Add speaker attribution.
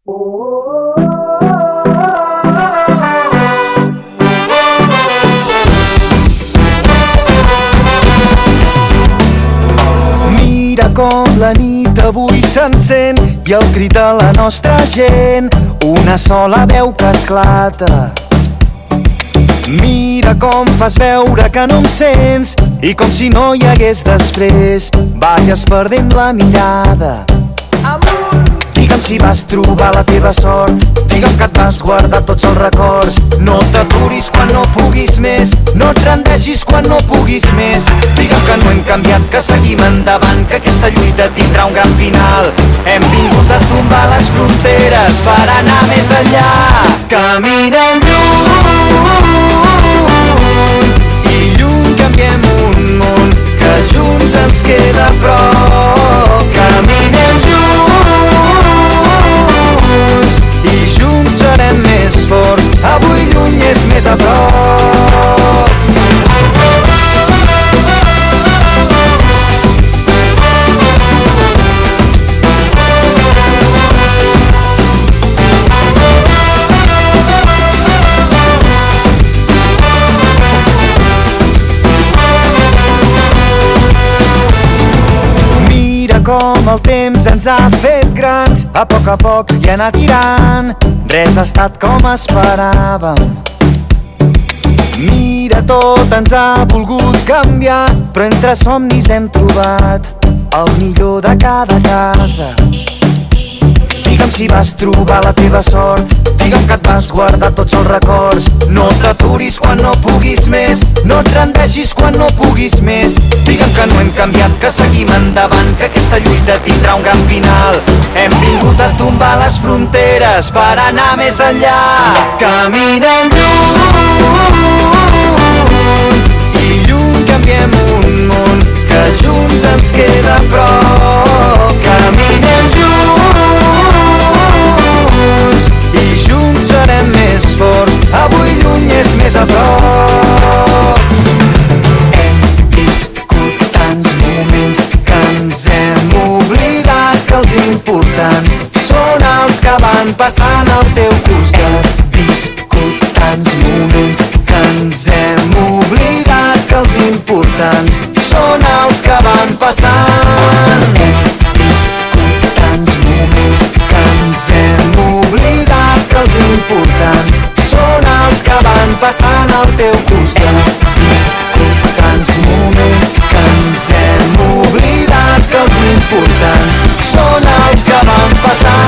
Speaker 1: Mira com la nit avui s'encén i el crit de la nostra gent, una sola veu que esclata. Mira com fas veure que no em sents i com si no hi hagués després vagis perdent la mirada. Digue'm si vas trobar la teva sort, digue'm que et vas guardar tots els records. No t'aturis quan no puguis més, no et rendeixis quan no puguis més. Digue'm que no hem canviat, que seguim endavant, que aquesta lluita tindrà un gran final. Hem vingut a tombar les fronteres per anar més enllà. Caminem lluny i lluny canviem un món que junts ens queda a prop. Caminem junts i junts serem més forts, avui lluny és més a prop. Mira com el temps ens ha fet grans, a poc i anar tirant, res ha estat com esperàvem. Mira, tot ens ha volgut canviar, però entre somnis hem trobat el millor de cada casa. Digue'm si vas trobar la teva sort, digue'm que et vas guardar tots els records. No t'aturis quan no puguis més, no et rendeixis quan no puguis més. Digue'm que no hem canviat, que seguim endavant, que aquesta lluita tindrà un gran final. Hem vingut a tombar les fronteres per anar més enllà. Caminem lluny i lluny canviem un món que junts ens queda a prop. Caminem junts i junts serem més forts, avui lluny és més a prop. Hem viscut tants moments que ens hem oblidat que els importants són els que van passant al teu costat. Viscut tants moments que ens hem oblidat que els importants són els que van passant. Hem viscut tants moments que ens hem oblidat que els importants són els que van passant al teu costat. Viscut tants moments que ens hem oblidat que els importants són els que van passant.